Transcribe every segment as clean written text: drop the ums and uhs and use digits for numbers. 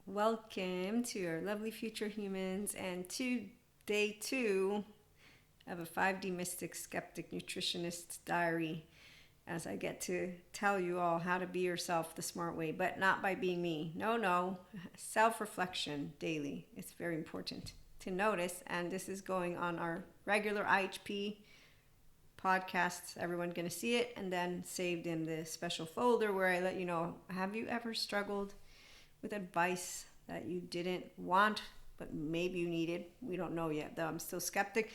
Welcome to our lovely future humans and to day 2 of a 5D Mystic Skeptic Nutritionist Diary, as I get to tell you all how to be yourself the smart way, but not by being me. No, self-reflection daily. It's very important to notice, and this is going on our regular IHP podcasts. Everyone's going to see it, and then saved in the special folder where I let you know, have you ever struggled with advice that you didn't want but maybe you needed? We don't know yet, though I'm still skeptic.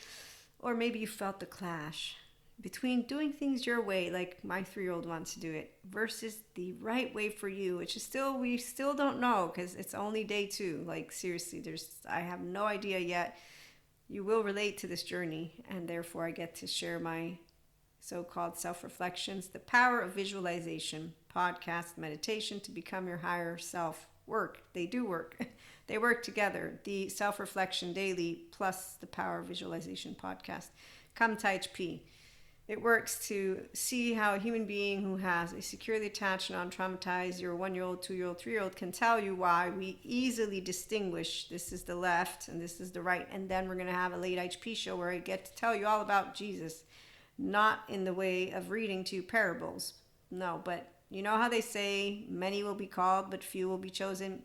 Or maybe you felt the clash between doing things your way, like my 3-year-old wants to do it, versus the right way for you, which is we still don't know, because it's only day 2. Like, seriously, I have no idea yet. You will relate to this journey, and therefore I get to share my so-called self-reflections. The power of visualization, podcast, meditation to become your higher self work. They do work. They work together. The self-reflection daily plus the power of visualization podcast. Come to HP. It works to see how a human being who has a securely attached, non-traumatized, your 1-year-old, 2-year-old, 3-year-old can tell you why we easily distinguish this is the left and this is the right. And then we're going to have a late HP show where I get to tell you all about Jesus. Not in the way of reading to you parables. No, but you know how they say many will be called, but few will be chosen?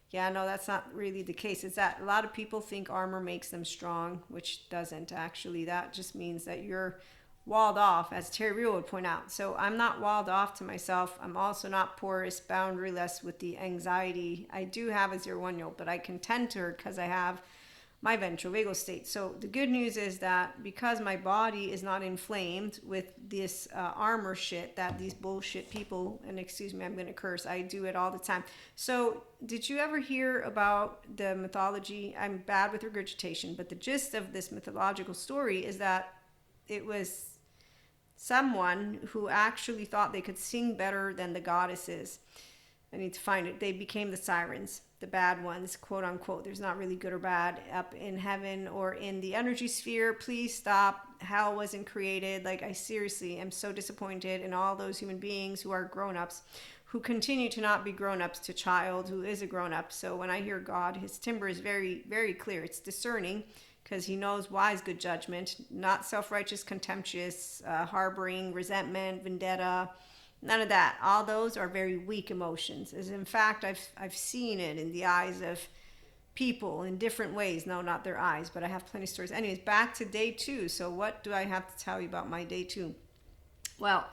Yeah, no, that's not really the case. It's that a lot of people think armor makes them strong, which doesn't actually. That just means that you're walled off, as Terry Real would point out. So I'm not walled off to myself. I'm also not porous, boundaryless with the anxiety I do have as your 1-year-old, but I can tend to her because I have my ventral vagal state. So the good news is that because my body is not inflamed with this armor shit that these bullshit people, and excuse me, I'm going to curse, I do it all the time. So did you ever hear about the mythology? I'm bad with regurgitation, but the gist of this mythological story is that it was someone who actually thought they could sing better than the goddesses. I need to find it. They became the sirens, the bad ones, quote unquote. There's not really good or bad up in heaven or in the energy sphere. Please stop. Hell wasn't created. Like, I seriously am so disappointed in all those human beings who are grown-ups who continue to not be grown-ups to child who is a grown-up. So when I hear God, his timbre is very, very clear. It's discerning because he knows wise good judgment, not self-righteous, contemptuous, harboring, resentment, vendetta. None of that. All those are very weak emotions. As in fact, I've seen it in the eyes of people in different ways. No, not their eyes, but I have plenty of stories. Anyways, back to day 2. So what do I have to tell you about my day 2? Well,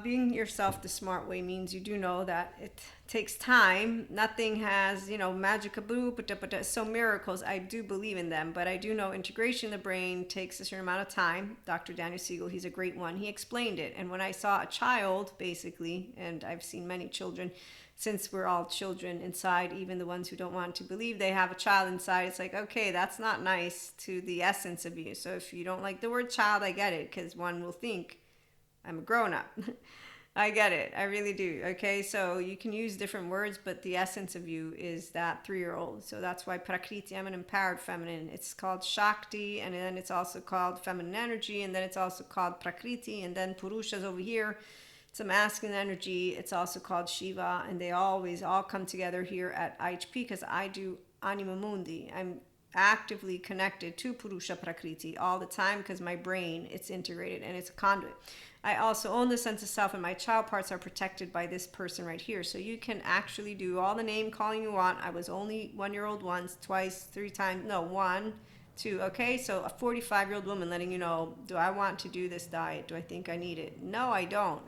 being yourself the smart way means you do know that it takes time. Nothing has, magic-a-boo, so miracles, I do believe in them, but I do know integration in the brain takes a certain amount of time. Dr. Daniel Siegel, he's a great one. He explained it. And when I saw a child, basically, and I've seen many children, since we're all children inside, even the ones who don't want to believe they have a child inside, it's like, okay, that's not nice to the essence of you. So if you don't like the word child, I get it, because one will think, I'm a grown-up. I get it. I really do. Okay, so you can use different words, but the essence of you is that 3-year-old. So that's why Prakriti, I'm an empowered feminine. It's called Shakti, and then it's also called feminine energy, and then it's also called Prakriti, and then Purusha's over here. It's a masculine energy. It's also called Shiva, and they always all come together here at IHP because I do Anima Mundi. I'm actively connected to Purusha Prakriti all the time because my brain, it's integrated and it's a conduit. I also own the sense of self, and my child parts are protected by this person right here. So you can actually do all the name calling you want. I was only 1-year-old once, twice, 3 times. No, 1, 2. Okay, so a 45-year-old woman letting you know, do I want to do this diet? Do I think I need it? No, I don't.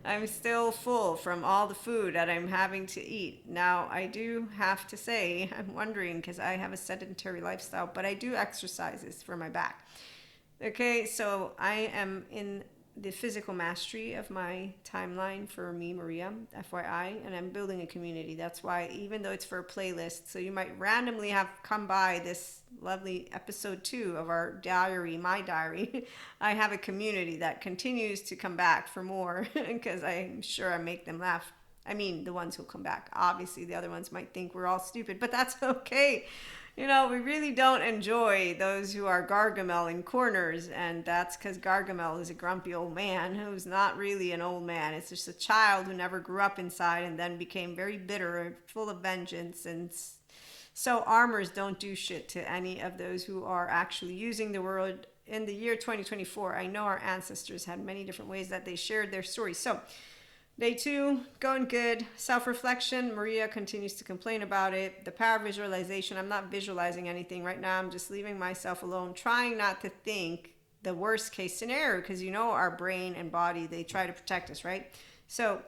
I'm still full from all the food that I'm having to eat. Now, I do have to say, I'm wondering because I have a sedentary lifestyle, but I do exercises for my back. Okay, so I am in the physical mastery of my timeline for me, Maria, FYI, and I'm building a community. That's why, even though it's for a playlist, so you might randomly have come by this lovely episode 2 of our diary, my diary. I have a community that continues to come back for more because I'm sure I make them laugh I mean, the ones who come back. Obviously, the other ones might think we're all stupid, but that's okay. We really don't enjoy those who are Gargamel in corners, and that's because Gargamel is a grumpy old man who's not really an old man. It's just a child who never grew up inside and then became very bitter and full of vengeance. And so armors don't do shit to any of those who are actually using the word. In the year 2024, I know our ancestors had many different ways that they shared their stories. So day 2, going good. Self-reflection, Maria continues to complain about it. The power of visualization, I'm not visualizing anything right now. I'm just leaving myself alone, trying not to think the worst case scenario, because our brain and body, they try to protect us, right? So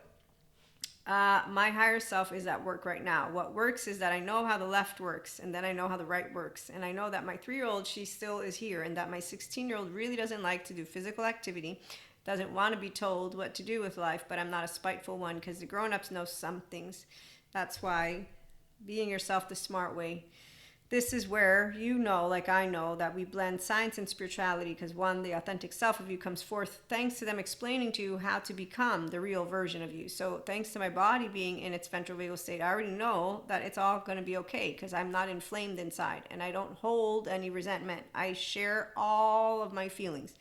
my higher self is at work right now. What works is that I know how the left works, and then I know how the right works. And I know that my 3-year-old, she still is here, and that my 16-year-old really doesn't like to do physical activity, doesn't want to be told what to do with life, but I'm not a spiteful one, because the grown-ups know some things. That's why being yourself the smart way. This is where like I know, that we blend science and spirituality, because one, the authentic self of you comes forth thanks to them explaining to you how to become the real version of you. So thanks to my body being in its ventral vagal state, I already know that it's all going to be okay, because I'm not inflamed inside and I don't hold any resentment. I share all of my feelings.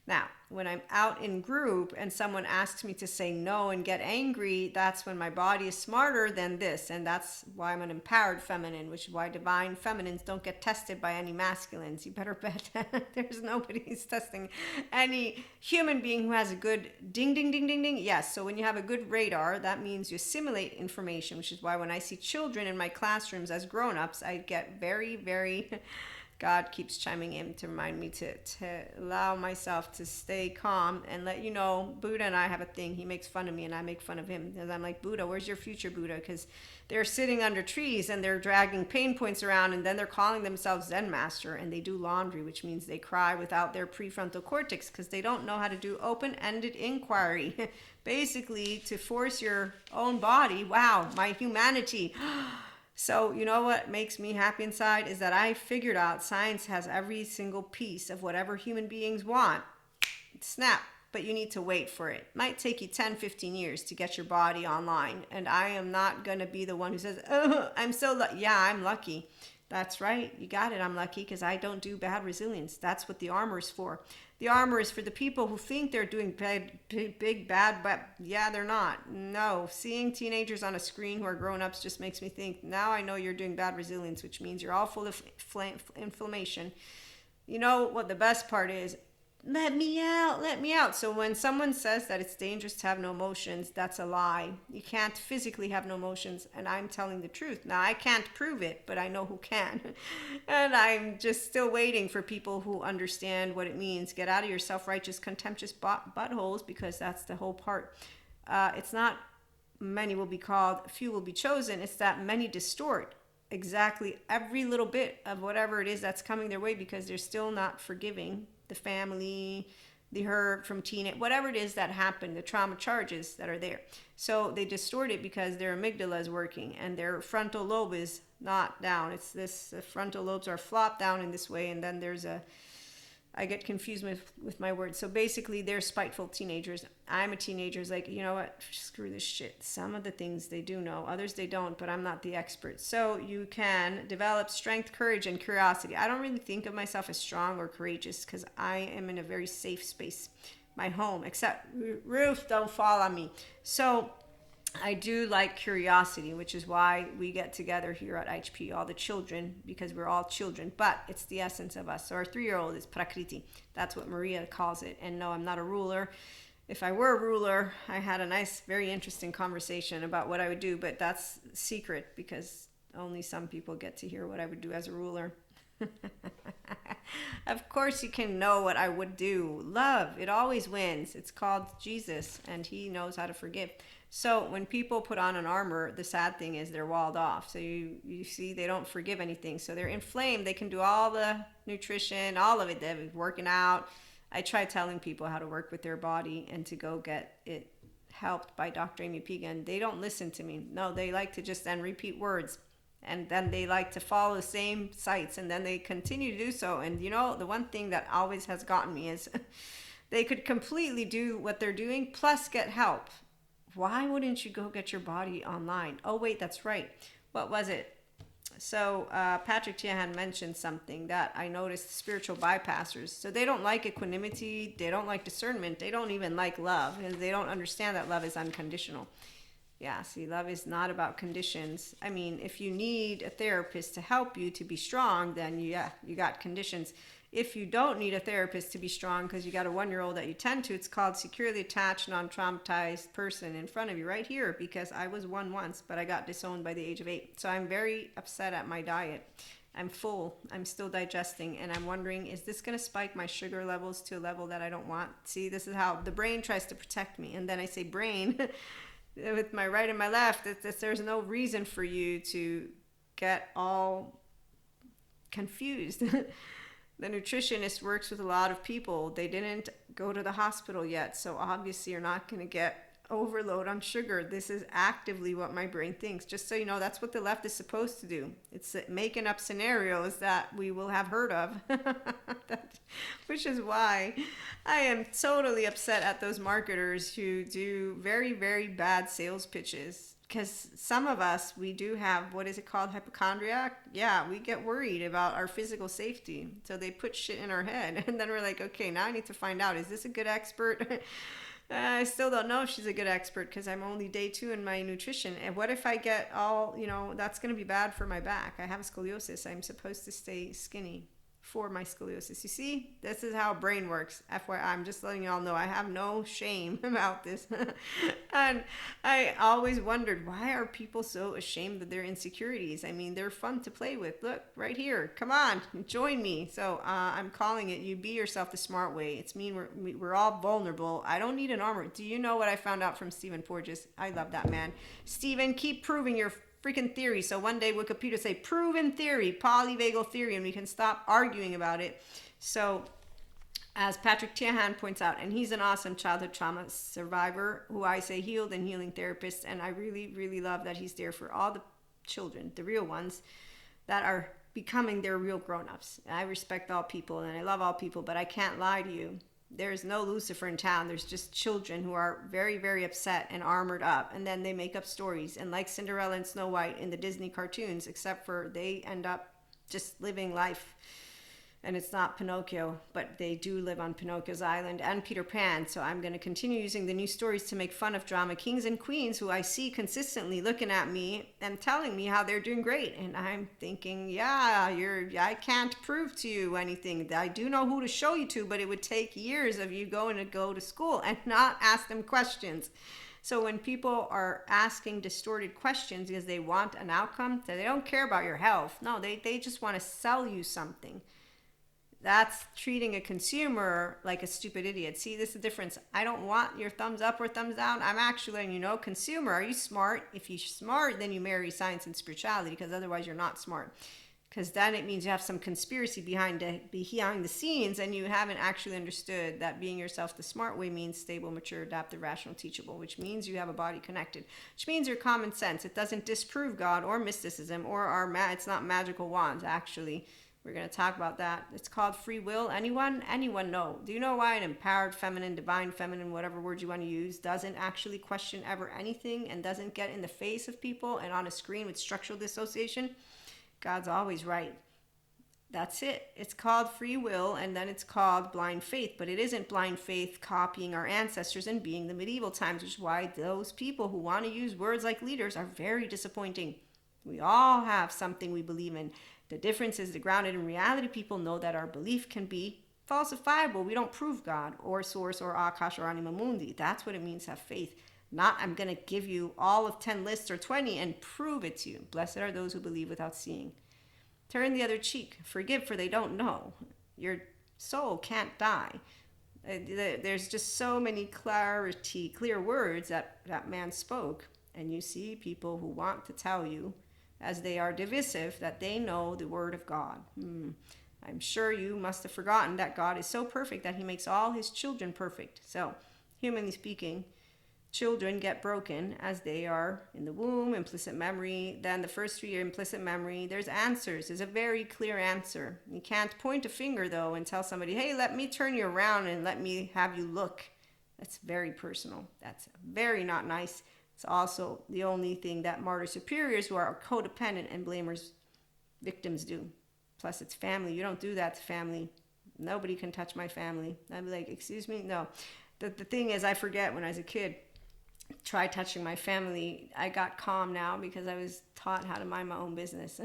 Now, when I'm out in group and someone asks me to say no and get angry, that's when my body is smarter than this. And that's why I'm an empowered feminine, which is why divine feminines don't get tested by any masculines. You better bet there's nobody who's testing any human being who has a good ding, ding, ding, ding, ding. Yes, so when you have a good radar, that means you assimilate information, which is why when I see children in my classrooms as grown-ups, I get very, very... God keeps chiming in to remind me to allow myself to stay calm and let Buddha and I have a thing. He makes fun of me and I make fun of him. And I'm like, Buddha, where's your future Buddha? Because they're sitting under trees and they're dragging pain points around, and then they're calling themselves Zen master, and they do laundry, which means they cry without their prefrontal cortex because they don't know how to do open-ended inquiry. Basically, to force your own body. Wow, my humanity. So you know what makes me happy inside is that I figured out science has every single piece of whatever human beings want. Snap, but you need to wait for it. Might take you 10, 15 years to get your body online. And I am not going to be the one who says, oh, I'm so lucky. Yeah, I'm lucky. That's right. You got it. I'm lucky because I don't do bad resilience. That's what the armor is for. The armor is for the people who think they're doing big, bad, but yeah, they're not. No, seeing teenagers on a screen who are grown-ups just makes me think, now I know you're doing bad resilience, which means you're all full of inflammation. You know what the best part is? Let me out, let me out. So when someone says that it's dangerous to have no emotions, that's a lie. You can't physically have no emotions, and I'm telling the truth. Now, I can't prove it, but I know who can. And I'm just still waiting for people who understand what it means. Get out of your self-righteous, contemptuous buttholes, because that's the whole part. It's not many will be called, few will be chosen. It's that many distort exactly every little bit of whatever it is that's coming their way because they're still not forgiving the family, the hurt from teenage, whatever it is that happened, the trauma charges that are there. So they distort it because their amygdala is working and their frontal lobe is not down. It's this, the frontal lobes are flopped down in this way, and then there's I get confused with my words. So basically, they're spiteful teenagers. I'm a teenager. It's like, you know what? Screw this shit. Some of the things they do know, others they don't, but I'm not the expert. So you can develop strength, courage, and curiosity. I don't really think of myself as strong or courageous because I am in a very safe space, my home, except roof, don't fall on me. So I do like curiosity, which is why we get together here at HP, all the children, because we're all children, but it's the essence of us. So our 3-year-old is Prakriti. That's what Maria calls it. And no, I'm not a ruler. If I were a ruler, I had a nice, very interesting conversation about what I would do, but that's secret because only some people get to hear what I would do as a ruler. Of course you can know what I would do. Love, it always wins. It's called Jesus, and he knows how to forgive. So when people put on an armor, the sad thing is they're walled off. So you see, they don't forgive anything. So they're inflamed. They can do all the nutrition, all of it. They're working out. I try telling people how to work with their body and to go get it helped by Dr. Amy Pegan. They don't listen to me. No, they like to just then repeat words. And then they like to follow the same sites. And then they continue to do so. And you know, the one thing that always has gotten me is they could completely do what they're doing plus get help. why wouldn't you go get your body online? Oh, wait, that's right. What was it? So Patrick Tiahan mentioned something that I noticed: spiritual bypassers. So they don't like equanimity, they don't like discernment, they don't even like love, and they don't understand that love is unconditional. Yeah, see, love is not about conditions. I mean, if you need a therapist to help you to be strong, then you got conditions. If you don't need a therapist to be strong because you got a 1-year-old that you tend to, it's called securely attached, non-traumatized person in front of you right here, because I was one once, but I got disowned by the age of 8. So I'm very upset at my diet. I'm full. I'm still digesting, and I'm wondering, is this going to spike my sugar levels to a level that I don't want? See, this is how the brain tries to protect me. And then I say brain with my right and my left. There's no reason for you to get all confused. The nutritionist works with a lot of people. They didn't go to the hospital yet, so obviously you're not going to get overload on sugar. This is actively what my brain thinks. Just so you know, that's what the left is supposed to do. It's making up scenarios that we will have heard of. Which is why I am totally upset at those marketers who do very, very bad sales pitches. Because some of us, we do have, what is it called, hypochondriac? Yeah, we get worried about our physical safety. So they put shit in our head. And then we're like, okay, now I need to find out, is this a good expert? I still don't know if she's a good expert because I'm only day 2 in my nutrition. And what if I get all, that's going to be bad for my back. I have scoliosis. I'm supposed to stay skinny for my scoliosis. You see, this is how brain works. FYI, I'm just letting y'all know I have no shame about this. And I always wondered, why are people so ashamed of their insecurities? I mean, they're fun to play with. Look, right here. Come on, join me. So I'm calling it, you be yourself the smart way. It's mean we're all vulnerable. I don't need an armor. Do you know what I found out from Stephen Porges? I love that man. Stephen, keep proving your freaking theory. So one day Wikipedia say proven theory, polyvagal theory, and we can stop arguing about it. So as Patrick Tiahan points out, and he's an awesome childhood trauma survivor who I say healed and healing therapist, and I really, really love that he's there for all the children, the real ones that are becoming their real grown-ups. I respect all people and I love all people, but I can't lie to you. There's no Lucifer in town. There's just children who are very, very upset and armored up. And then they make up stories. And like Cinderella and Snow White in the Disney cartoons, except for they end up just living life. And it's not Pinocchio, but they do live on Pinocchio's island and Peter Pan. So I'm going to continue using the new stories to make fun of drama kings and queens who I see consistently looking at me and telling me how they're doing great. And I'm thinking, I can't prove to you anything. I do know who to show you to, but it would take years of you going to go to school and not ask them questions. So when people are asking distorted questions because they want an outcome, they don't care about your health. No, they just want to sell you something. That's treating a consumer like a stupid idiot. See, this is the difference. I don't want your thumbs up or thumbs down. I'm actually letting you know, consumer, are you smart? If you're smart, then you marry science and spirituality, because otherwise you're not smart. Because then it means you have some conspiracy behind the scenes, and you haven't actually understood that being yourself the smart way means stable, mature, adaptive, rational, teachable, which means you have a body connected, which means you're common sense. It doesn't disprove God or mysticism or it's not magical wands, actually. We're going to talk about that. It's called free will. Anyone know? Do you know why an empowered feminine, divine feminine, whatever word you want to use, doesn't actually question ever anything and doesn't get in the face of people and on a screen with structural dissociation? God's always right. That's it. It's called free will, and then it's called blind faith. But it isn't blind faith copying our ancestors and being the medieval times, which is why those people who want to use words like leaders are very disappointing. We all have something we believe in. The difference is the grounded in reality people know that our belief can be falsifiable. We don't prove God or source or Akash or Anima Mundi. That's what it means to have faith. Not I'm going to give you all of 10 lists or 20 and prove it to you. Blessed are those who believe without seeing. Turn the other cheek. Forgive for they don't know. Your soul can't die. There's just so many clear words that man spoke. And you see people who want to tell you, as they are divisive, that they know the word of God. I'm sure you must have forgotten that God is so perfect that he makes all his children perfect. So, humanly speaking, children get broken as they are in the womb, implicit memory. Then the first 3 year implicit memory, there's answers. There's a very clear answer. You can't point a finger, though, and tell somebody, hey, let me turn you around and let me have you look. That's very personal. That's very not nice. It's also the only thing that martyr superiors who are codependent and blamers victims do. Plus, it's family. You don't do that to family. Nobody can touch my family. I'd be like, excuse me? No. The thing is, I forget when I was a kid, try touching my family. I got calm now because I was taught how to mind my own business.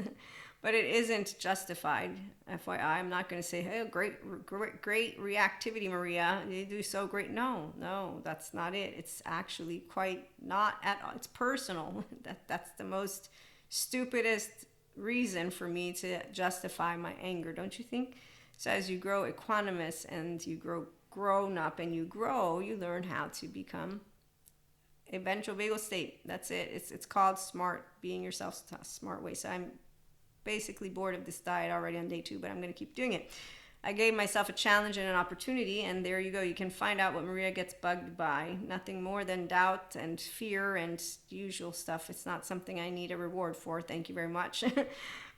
But it isn't justified. FYI, I'm not going to say, hey, great reactivity, Maria. You do so great. No, that's not it. It's actually quite not at all. It's personal. That's the most stupidest reason for me to justify my anger, don't you think? So as you grow equanimous and you grow grown up and you grow, you learn how to become a ventral vagal state. That's it. It's called smart, being yourself smart way. So I'm basically bored of this diet already on day 2, but I'm going to keep doing it. I gave myself a challenge and an opportunity, and there you go. You can find out what Maria gets bugged by. Nothing more than doubt and fear and usual stuff. It's not something I need a reward for. Thank you very much.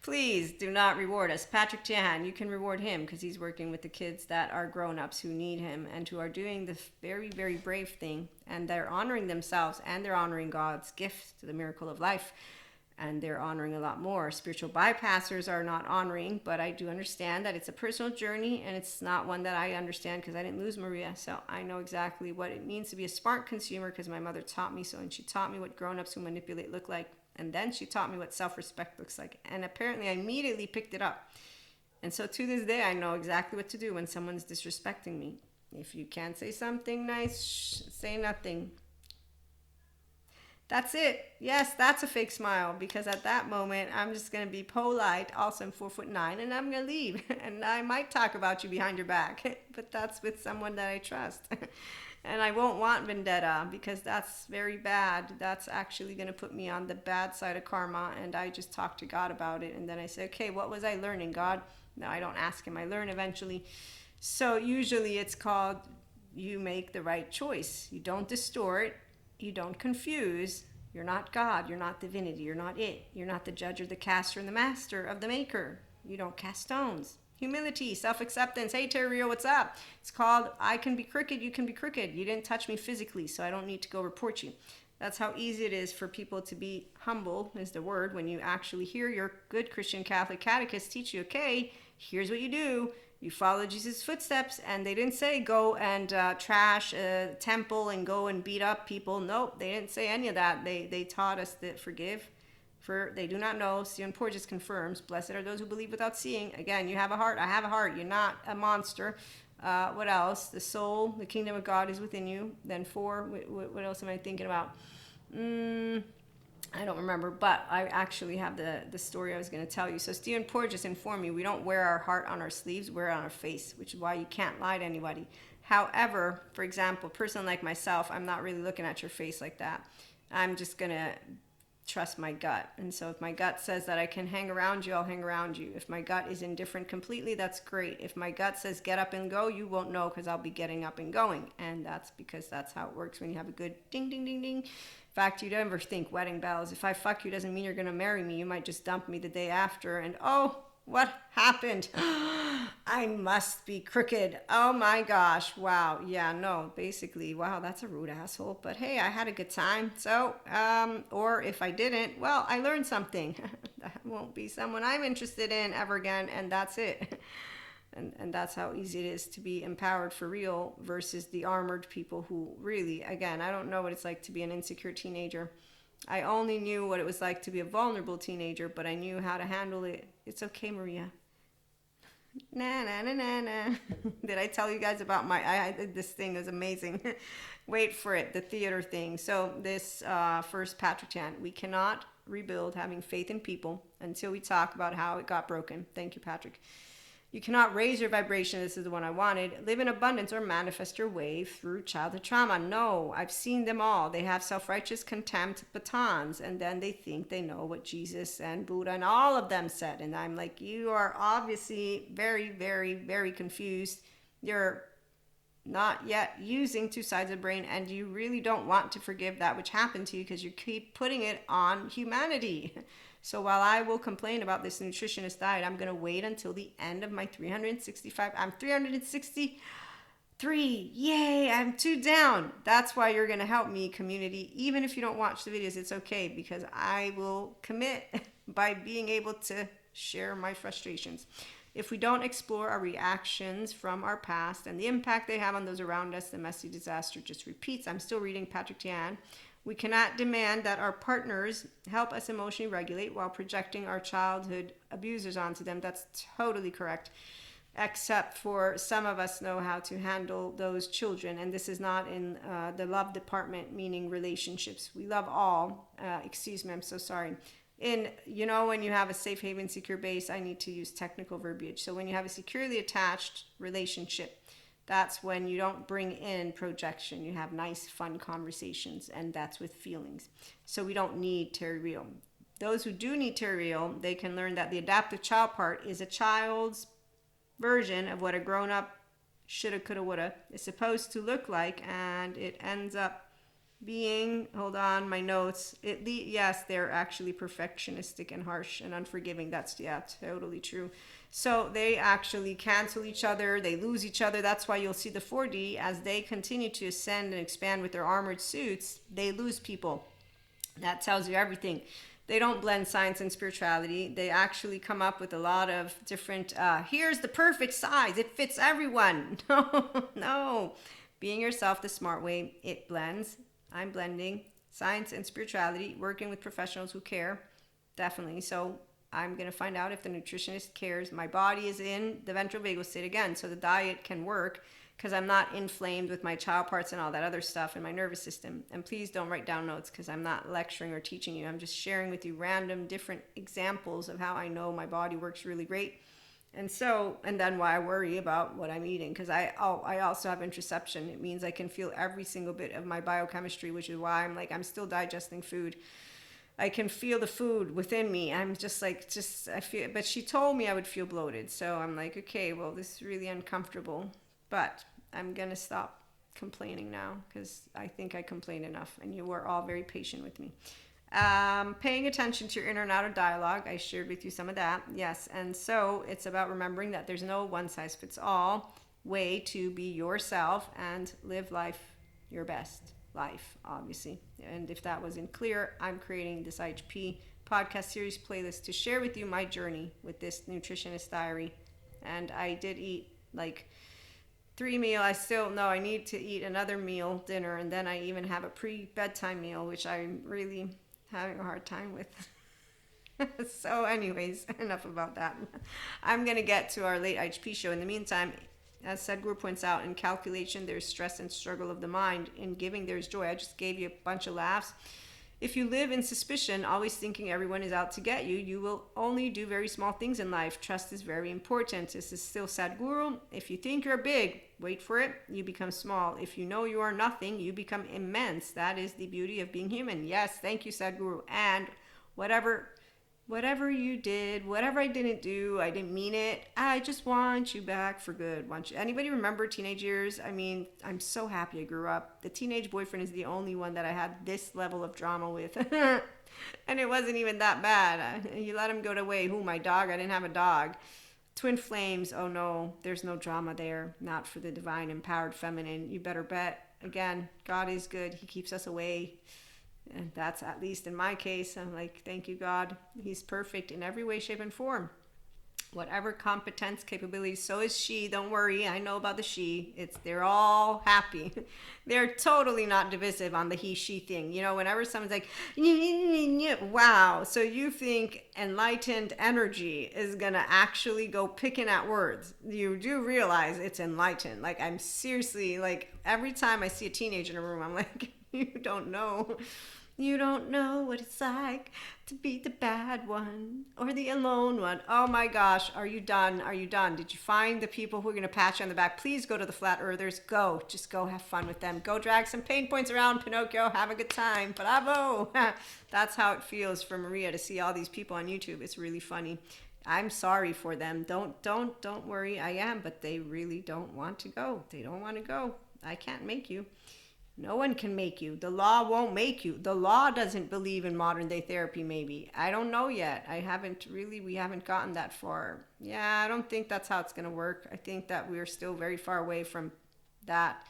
Please do not reward us. Patrick Tiahan, you can reward him because he's working with the kids that are grown-ups who need him and who are doing the very, very brave thing, and they're honoring themselves and they're honoring God's gift to the miracle of life. And they're honoring a lot more. Spiritual bypassers are not honoring, but I do understand that it's a personal journey, and it's not one that I understand because I didn't lose Maria. So I know exactly what it means to be a smart consumer because my mother taught me so, and she taught me what grown-ups who manipulate look like. And then she taught me what self-respect looks like. And apparently I immediately picked it up. And so to this day, I know exactly what to do when someone's disrespecting me. If you can't say something nice, say nothing. That's it. Yes, that's a fake smile, because at that moment, I'm just going to be polite. Also, I'm 4'9", and I'm going to leave. And I might talk about you behind your back, but that's with someone that I trust. And I won't want vendetta, because that's very bad. That's actually going to put me on the bad side of karma, and I just talk to God about it. And then I say, okay, what was I learning, God? No, I don't ask him. I learn eventually. So usually it's called, you make the right choice. You don't distort. You don't confuse. You're not God. You're not divinity. You're not it. You're not the judge or the caster and the master of the maker. You don't cast stones. Humility, self-acceptance. Hey, Terrio, what's up? It's called, I can be crooked. You can be crooked. You didn't touch me physically, so I don't need to go report you. That's how easy it is for people to be humble, is the word, when you actually hear your good Christian Catholic catechist teach you, okay, here's what you do. You follow Jesus' footsteps, and they didn't say go and trash a temple and go and beat up people. Nope, they didn't say any of that. They taught us that forgive, for they do not know. Sion Porges confirms, blessed are those who believe without seeing. Again, you have a heart. I have a heart. You're not a monster. What else? The soul, the kingdom of God is within you. Then 4, what else am I thinking about? I don't remember, but I actually have the story I was going to tell you. So Stephen Porges informed me we don't wear our heart on our sleeves, wear it on our face, which is why you can't lie to anybody. However, for example, a person like myself, I'm not really looking at your face like that. I'm just going to trust my gut. And so if my gut says that I can hang around you, I'll hang around you. If my gut is indifferent completely, that's great. If my gut says get up and go, you won't know because I'll be getting up and going. And that's because that's how it works when you have a good ding, ding, ding, ding. In fact, you'd never think wedding bells. If I fuck you doesn't mean you're going to marry me. You might just dump me the day after. And oh, what happened? I must be crooked. Oh my gosh. Wow. Yeah, no, basically, wow, that's a rude asshole. But hey, I had a good time. So, or if I didn't, well, I learned something. That won't be someone I'm interested in ever again. And that's it. And that's how easy it is to be empowered for real versus the armored people who really, again, I don't know what it's like to be an insecure teenager. I only knew what it was like to be a vulnerable teenager, but I knew how to handle it. It's okay, Maria. Na na na na na. Did I tell you guys about I did this thing? It was amazing. Wait for it, the theater thing. So this first Patrick Chan, we cannot rebuild having faith in people until we talk about how it got broken. Thank you, Patrick. You cannot raise your vibration. This is the one I wanted. Live in abundance or manifest your way through childhood trauma. No, I've seen them all. They have self-righteous contempt batons, and then they think they know what Jesus and Buddha and all of them said. And I'm like, you are obviously very, very, very confused. You're not yet using 2 sides of the brain, and you really don't want to forgive that which happened to you because you keep putting it on humanity. So while I will complain about this nutritionist diet, I'm going to wait until the end of my 365. I'm 363 3, yay, I'm 2 down. That's why you're going to help me, community. Even if you don't watch the videos, it's okay, because I will commit by being able to share my frustrations. If we don't explore our reactions from our past and the impact they have on those around us, the messy disaster just repeats. I'm still reading Patrick Tian. We cannot demand that our partners help us emotionally regulate while projecting our childhood abusers onto them. That's totally correct. Except for some of us know how to handle those children. And this is not in the love department, meaning relationships. We love all. Excuse me, I'm so sorry. When you have a safe haven, secure base, I need to use technical verbiage. So when you have a securely attached relationship, that's when you don't bring in projection. You have nice, fun conversations, and that's with feelings. So we don't need Terry Real. Those who do need Terry Real, they can learn that the adaptive child part is a child's version of what a grown-up shoulda, coulda, woulda is supposed to look like, and it ends up being, hold on, my notes, yes, they're actually perfectionistic and harsh and unforgiving. That's, yeah, totally true. So they actually cancel each other, they lose each other. That's why you'll see the 4D, as they continue to ascend and expand with their armored suits, they lose people. That tells you everything. They don't blend science and spirituality. They actually come up with a lot of different, here's the perfect size, it fits everyone. No. Being yourself the smart way, it blends. I'm blending science and spirituality, working with professionals who care, definitely. So I'm going to find out if the nutritionist cares. My body is in the ventral vagal state again, so the diet can work, because I'm not inflamed with my child parts and all that other stuff in my nervous system. And please don't write down notes, because I'm not lecturing or teaching you. I'm just sharing with you random different examples of how I know my body works really great. And then why I worry about what I'm eating, because I also have interoception. It means I can feel every single bit of my biochemistry, which is why I'm still digesting food. I can feel the food within me. I'm I feel, but she told me I would feel bloated. So I'm like, okay, well, this is really uncomfortable, but I'm going to stop complaining now, because I think I complain enough, and you were all very patient with me. Paying attention to your inner and outer dialogue. I shared with you some of that. Yes. And so it's about remembering that there's no one size fits all way to be yourself and live life, your best life, obviously. And if that wasn't clear, I'm creating this IHP podcast series playlist to share with you my journey with this nutritionist diary. And I did eat 3 meals. I need to eat another meal, dinner, and then I even have a pre-bedtime meal, which I'm really having a hard time with. So anyways, enough about that. I'm going to get to our late IHP show. In the meantime, as Sadhguru points out, in calculation, there's stress and struggle of the mind. In giving, there's joy. I just gave you a bunch of laughs. If you live in suspicion, always thinking everyone is out to get you, you will only do very small things in life. Trust is very important. This is still Sadhguru. If you think you're big, wait for it, you become small. If you know you are nothing, you become immense. That is the beauty of being human. Yes, thank you, Sadhguru. And whatever you did, whatever I didn't do, I didn't mean it. I just want you back for good. Anybody remember teenage years? I mean, I'm so happy I grew up. The teenage boyfriend is the only one that I had this level of drama with. And it wasn't even that bad. You let him go away. My dog? I didn't have a dog. Twin flames. Oh no, there's no drama there. Not for the divine, empowered feminine. You better bet. Again, God is good. He keeps us away. And that's, at least in my case, I'm like, thank you, God. He's perfect in every way, shape, and form. Whatever competence, capability, so is she. Don't worry. I know about the she. They're all happy. They're totally not divisive on the he, she thing. Whenever someone's like, wow. So you think enlightened energy is going to actually go picking at words. You do realize it's enlightened. I'm seriously, every time I see a teenager in a room, I'm like, you don't know. You don't know what it's like to be the bad one or the alone one. Oh my gosh, are you done? Are you done? Did you find the people who are going to pat you on the back? Please go to the Flat Earthers. Go. Just go have fun with them. Go drag some pain points around Pinocchio. Have a good time. Bravo. That's how it feels for Maria to see all these people on YouTube. It's really funny. I'm sorry for them. Don't worry. I am, but they really don't want to go. They don't want to go. I can't make you. No one can make you. The law won't make you. The law doesn't believe in modern day therapy, maybe. I don't know yet. We haven't gotten that far. Yeah, I don't think that's how it's going to work. I think that we're still very far away from That,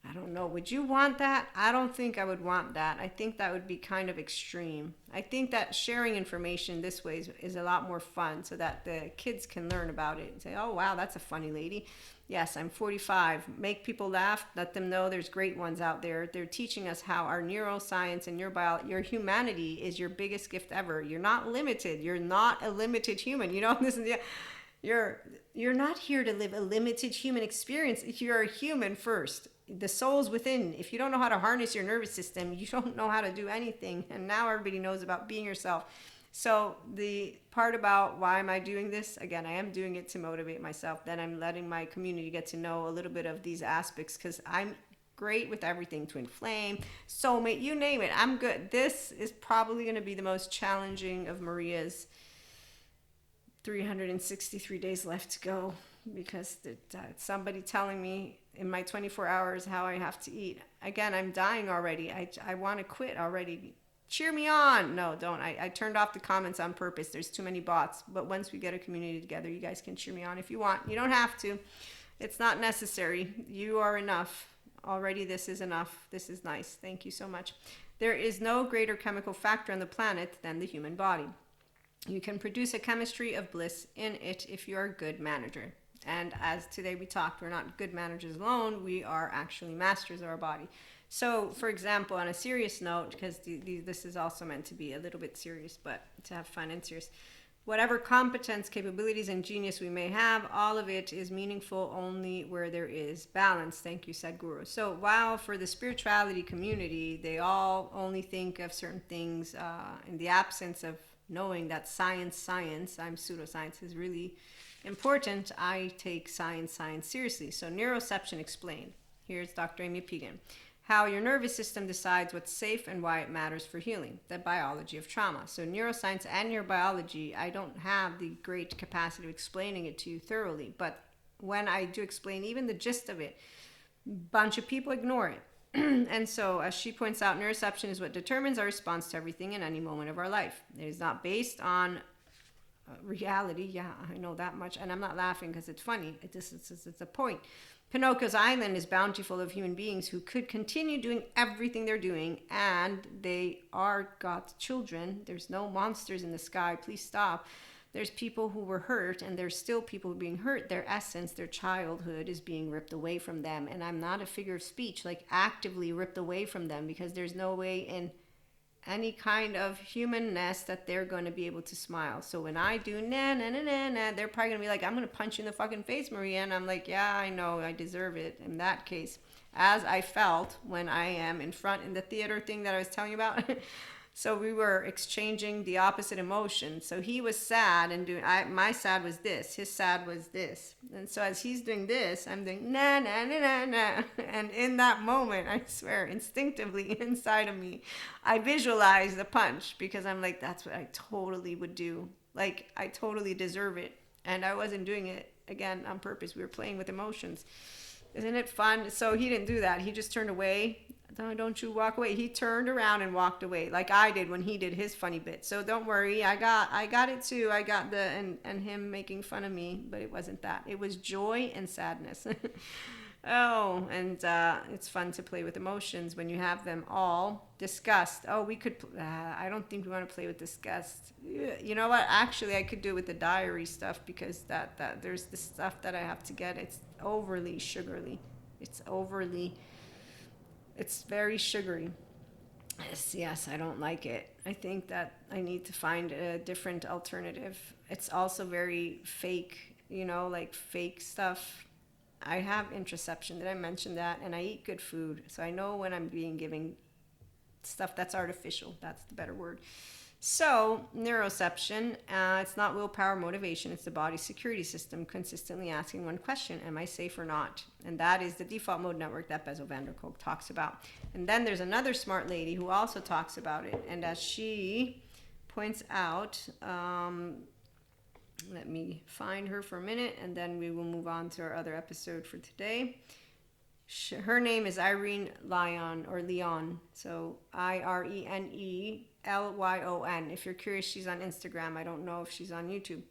I don't know. Would you want that? I don't think I would want that. I think that would be kind of extreme. I think that sharing information this way is a lot more fun so that the kids can learn about it and say, oh, wow, that's a funny lady. Yes, I'm 45. Make people laugh. Let them know there's great ones out there. They're teaching us how our neuroscience and your humanity is your biggest gift ever. You're not limited. You're not a limited human. You know, this is, you're not here to live a limited human experience. You're a human first. The soul's within. If you don't know how to harness your nervous system, you don't know how to do anything. And now everybody knows about being yourself. So the part about why am I doing this? Again, I am doing it to motivate myself. Then I'm letting my community get to know a little bit of these aspects because I'm great with everything. Twin flame, soulmate, you name it. I'm good. This is probably going to be the most challenging of Maria's 363 days left to go because somebody telling me in my 24 hours how I have to eat. Again, I'm dying already. I want to quit already. Cheer me on. No, don't. I turned off the comments on purpose. There's too many bots. But once we get a community together, you guys can cheer me on if you want. You don't have to. It's not necessary. You are enough. Already this is enough. This is nice. Thank you so much. There is no greater chemical factor on the planet than the human body. You can produce a chemistry of bliss in it if you are a good manager. And as today we talked, we're not good managers alone. We are actually masters of our body. So, for example, on a serious note, because this is also meant to be a little bit serious, but to have fun and serious, whatever competence, capabilities, and genius we may have, all of it is meaningful only where there is balance. Thank you, Sadhguru. So while for the spirituality community, they all only think of certain things in the absence of knowing that science, I'm pseudoscience, is really important, I take science seriously. So neuroception explained. Here's Dr. Amy Pegan. How your nervous system decides what's safe and why it matters for healing. The biology of trauma. So neuroscience and neurobiology, I don't have the great capacity of explaining it to you thoroughly. But when I do explain even the gist of it, a bunch of people ignore it. And so, as she points out, neuroception is what determines our response to everything in any moment of our life. It is not based on reality. Yeah, I know that much. And I'm not laughing because it's funny. It's a point. Pinocchio's island is bountiful of human beings who could continue doing everything they're doing, and they are God's children. There's no monsters in the sky. Please stop. There's people who were hurt, and there's still people who are being hurt. Their essence, their childhood is being ripped away from them. And I'm not a figure of speech, like actively ripped away from them, because there's no way in any kind of humanness that they're going to be able to smile. So when I do na na na na na, they're probably going to be like, I'm going to punch you in the fucking face, Maria. And I'm like, yeah, I know, I deserve it. In that case, as I felt when I am in front in the theater thing that I was telling you about. So we were exchanging the opposite emotion. So he was sad and my sad was this, his sad was this. And so as he's doing this, I'm doing na na na na na. And in that moment, I swear, instinctively inside of me, I visualize the punch because I'm like, that's what I totally would do. Like, I totally deserve it. And I wasn't doing it, again, on purpose. We were playing with emotions. Isn't it fun? So he didn't do that. He just turned away. Don't you walk away. He turned around and walked away like I did when he did his funny bit. So don't worry. I got it too. I got the and him making fun of me, but it wasn't that. It was joy and sadness. Oh, and it's fun to play with emotions when you have them all. Disgust. Oh, we could. I don't think we want to play with disgust. You know what? Actually, I could do it with the diary stuff because that there's this stuff that I have to get. It's overly sugary. It's very sugary. Yes, I don't like it. I think that I need to find a different alternative. It's also very fake, like fake stuff. I have introception. Did I mention that? And I eat good food. So I know when I'm being given stuff that's artificial. That's the better word. So, neuroception, it's not willpower motivation, it's the body's security system consistently asking one question, am I safe or not? And that is the default mode network that Bessel van der Kolk talks about. And then there's another smart lady who also talks about it. And as she points out, let me find her for a minute, and then we will move on to our other episode for today. Her name is Irene Lyon, or Leon. So IRENE Lyon. If you're curious, she's on Instagram. I don't know if she's on YouTube.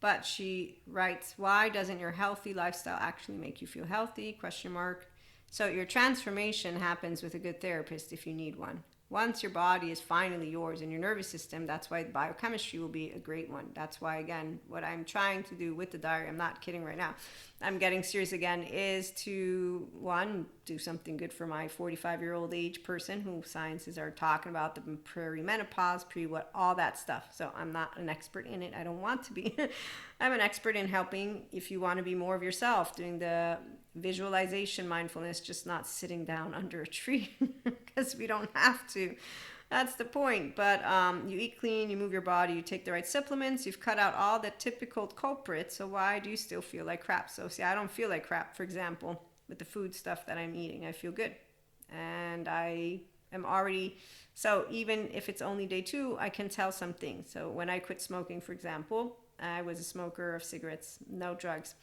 But she writes, why doesn't your healthy lifestyle actually make you feel healthy? Question mark. So your transformation happens with a good therapist if you need one. Once your body is finally yours and your nervous system, that's why biochemistry will be a great one. That's why, again, what I'm trying to do with the diary, I'm not kidding right now, I'm getting serious again, is to, one, do something good for my 45-year-old age person who sciences are talking about, the perimenopause, what, all that stuff. So I'm not an expert in it. I don't want to be. I'm an expert in helping if you want to be more of yourself, doing the visualization mindfulness, just not sitting down under a tree because we don't have to. That's the point. But you eat clean, you move your body, you take the right supplements, you've cut out all the typical culprits. So why do you still feel like crap? So see, I don't feel like crap, for example, with the food stuff that I'm eating. I feel good. And I am already, so even if it's only day 2, I can tell some things. So when I quit smoking, for example, I was a smoker of cigarettes, no drugs.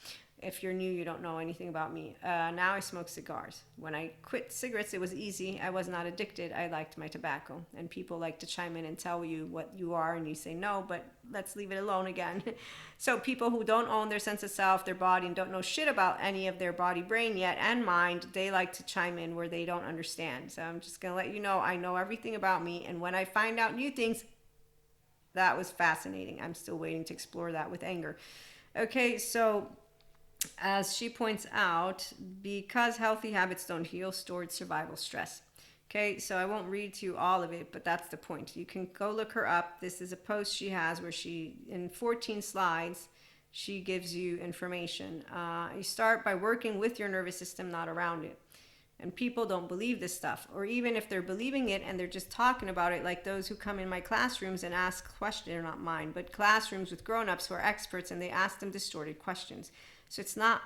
If you're new, you don't know anything about me. Now I smoke cigars. When I quit cigarettes, it was easy. I was not addicted. I liked my tobacco. And people like to chime in and tell you what you are, and you say no, but let's leave it alone again. So people who don't own their sense of self, their body, and don't know shit about any of their body, brain yet, and mind, they like to chime in where they don't understand. So I'm just going to let you know, I know everything about me. And when I find out new things, that was fascinating. I'm still waiting to explore that with anger. Okay, so as she points out, because healthy habits don't heal stored survival stress. Okay, so I won't read to you all of it, but that's the point. You can go look her up. This is a post she has where she, in 14 slides, she gives you information. You start by working with your nervous system, not around it. And people don't believe this stuff. Or even if they're believing it and they're just talking about it, like those who come in my classrooms and ask questions, they're not mine, but classrooms with grown-ups who are experts, and they ask them distorted questions. So it's not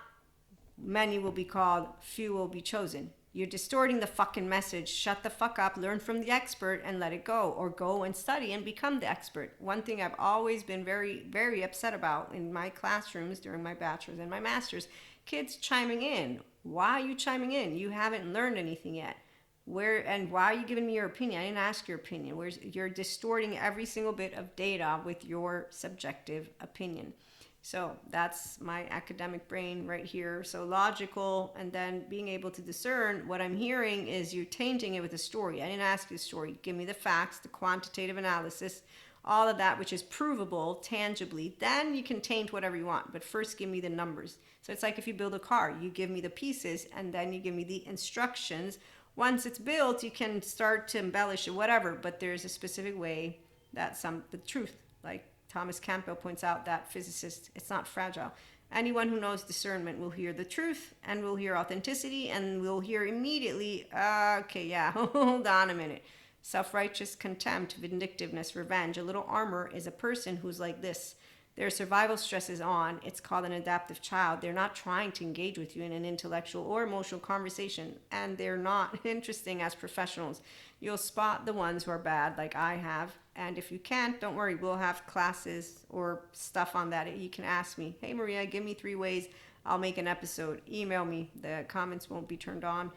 many will be called, few will be chosen. You're distorting the fucking message. Shut the fuck up, learn from the expert, and let it go. Or go and study and become the expert. One thing I've always been very, very upset about in my classrooms during my bachelor's and my master's, kids chiming in. Why are you chiming in? You haven't learned anything yet. Where and why are you giving me your opinion? I didn't ask your opinion. You're distorting every single bit of data with your subjective opinion. So that's my academic brain right here. So logical, and then being able to discern what I'm hearing is you tainting it with a story. I didn't ask you a story. Give me the facts, the quantitative analysis, all of that which is provable, tangibly. Then you can taint whatever you want. But first give me the numbers. So it's like if you build a car, you give me the pieces and then you give me the instructions. Once it's built, you can start to embellish it, whatever. But there's a specific way that the truth, like Thomas Campbell points out, that physicist, it's not fragile. Anyone who knows discernment will hear the truth and will hear authenticity and will hear immediately, okay, yeah, hold on a minute. Self-righteous contempt, vindictiveness, revenge, a little armor is a person who's like this. Their survival stress is on. It's called an adaptive child. They're not trying to engage with you in an intellectual or emotional conversation, and they're not interesting as professionals. You'll spot the ones who are bad, like I have. And if you can't, don't worry. We'll have classes or stuff on that. You can ask me, hey, Maria, give me 3 ways. I'll make an episode. Email me. The comments won't be turned on.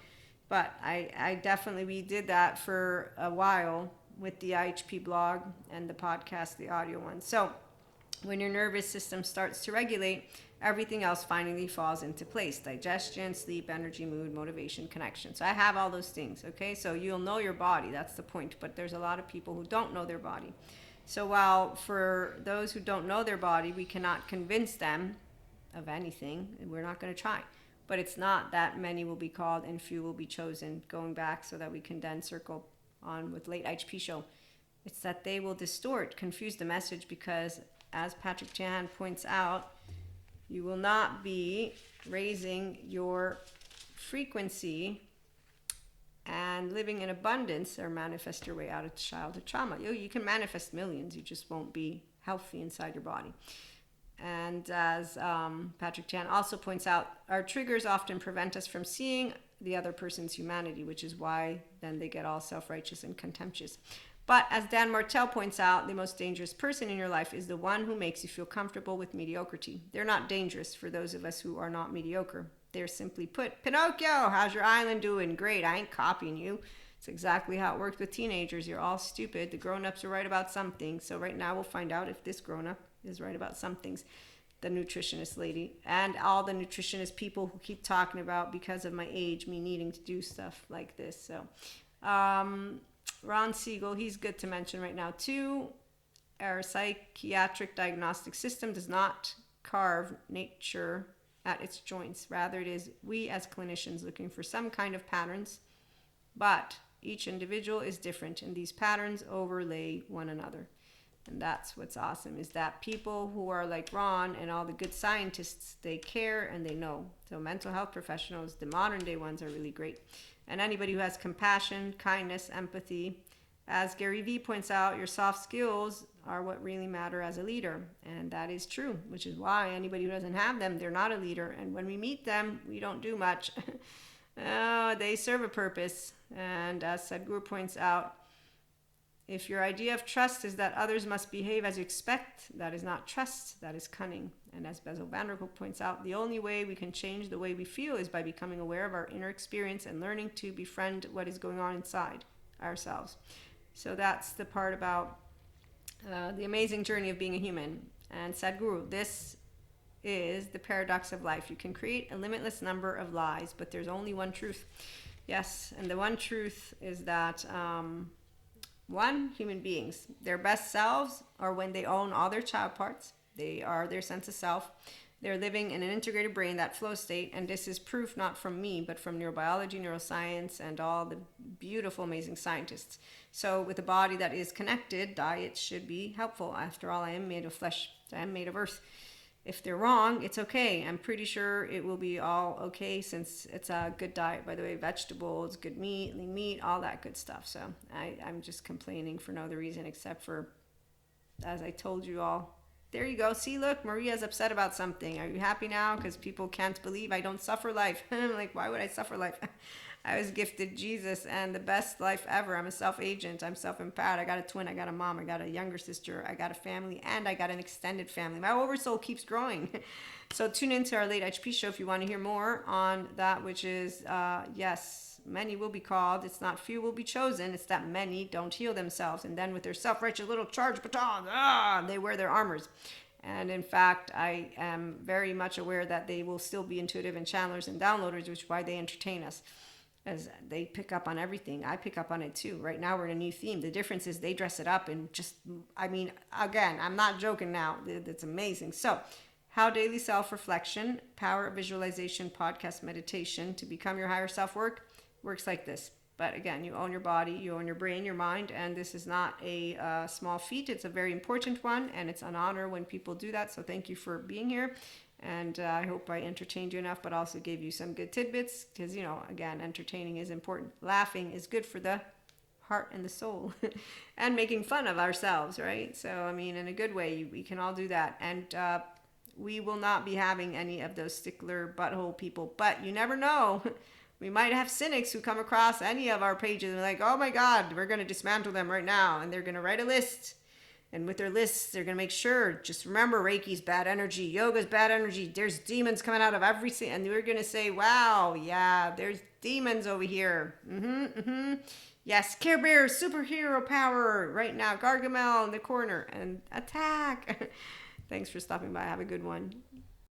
But we did that for a while with the IHP blog and the podcast, the audio one. So when your nervous system starts to regulate, everything else finally falls into place. Digestion, sleep, energy, mood, motivation, connection. So I have all those things, okay? So you'll know your body, that's the point. But there's a lot of people who don't know their body. So while for those who don't know their body, we cannot convince them of anything, we're not going to try. But it's not that many will be called and few will be chosen, going back so that we can then circle on with late IHP show. It's that they will distort, confuse the message because, as Patrick Chan points out, you will not be raising your frequency and living in abundance or manifest your way out of childhood trauma. You can manifest millions, you just won't be healthy inside your body. And as Patrick Chan also points out, our triggers often prevent us from seeing the other person's humanity, which is why then they get all self-righteous and contemptuous. But as Dan Martell points out, the most dangerous person in your life is the one who makes you feel comfortable with mediocrity. They're not dangerous for those of us who are not mediocre. They're simply put, Pinocchio, how's your island doing? Great, I ain't copying you. It's exactly how it worked with teenagers. You're all stupid. The grown-ups are right about some things. So right now we'll find out if this grown-up is right about some things. the nutritionist lady, and all the nutritionist people who keep talking about, because of my age, me needing to do stuff like this. So Ron Siegel, he's good to mention right now too. Our psychiatric diagnostic system does not carve nature at its joints. Rather, it is we as clinicians looking for some kind of patterns, but each individual is different, and these patterns overlay one another. And that's what's awesome, is that people who are like Ron and all the good scientists, they care and they know. So mental health professionals, the modern day ones, are really great. And anybody who has compassion, kindness, empathy. As Gary Vee points out, your soft skills are what really matter as a leader. And that is true, which is why anybody who doesn't have them, they're not a leader. And when we meet them, we don't do much. They serve a purpose. And as Sadhguru points out, if your idea of trust is that others must behave as you expect, that is not trust, that is cunning. And as Bessel van der Kolk points out, the only way we can change the way we feel is by becoming aware of our inner experience and learning to befriend what is going on inside ourselves. So that's the part about the amazing journey of being a human. And Sadhguru, this is the paradox of life. You can create a limitless number of lies, but there's only one truth. Yes, and the one truth is that human beings, their best selves are when they own all their child parts. They are their sense of self. They're living in an integrated brain, that flow state, and this is proof not from me, but from neurobiology, neuroscience, and all the beautiful, amazing scientists. So with a body that is connected, diet should be helpful. After all, I am made of flesh. I am made of earth. If they're wrong, it's okay. I'm pretty sure it will be all okay, since it's a good diet, by the way, vegetables, good meat, lean meat, all that good stuff. So I'm just complaining for no other reason except for, as I told you all, there you go. See, look, Maria's upset about something. Are you happy now? Because people can't believe I don't suffer life. I'm like, why would I suffer life? I was gifted Jesus and the best life ever. I'm a self-agent. I'm self-empowered. I got a twin. I got a mom. I got a younger sister. I got a family. And I got an extended family. My oversoul keeps growing. So tune into our late HP show if you want to hear more on that, which is, yes, many will be called. It's not few will be chosen. It's that many don't heal themselves. And then with their self-righteous little charged batons, they wear their armors. And in fact, I am very much aware that they will still be intuitive and channelers and downloaders, which is why they entertain us. As they pick up on everything. I pick up on it too. Right now we're in a new theme. The difference is they dress it up and just, again, I'm not joking now. It's amazing. So, how daily self-reflection, power of visualization, podcast meditation to become your higher self works like this. But again, you own your body, you own your brain, your mind, and this is not a small feat. It's a very important one, and it's an honor when people do that. So thank you for being here. And I hope I entertained you enough, but also gave you some good tidbits, because, again, entertaining is important. Laughing is good for the heart and the soul, and making fun of ourselves, right? So, in a good way, we can all do that. And we will not be having any of those stickler butthole people, but you never know. We might have cynics who come across any of our pages and are like, oh my God, we're going to dismantle them right now. And they're going to write a list. And with their lists, they're going to make sure, just remember, Reiki's bad energy, yoga's bad energy, there's demons coming out of everything. And we're going to say, wow, yeah, there's demons over here. Yes, Care Bear, superhero power right now. Gargamel in the corner, and attack. Thanks for stopping by. Have a good one.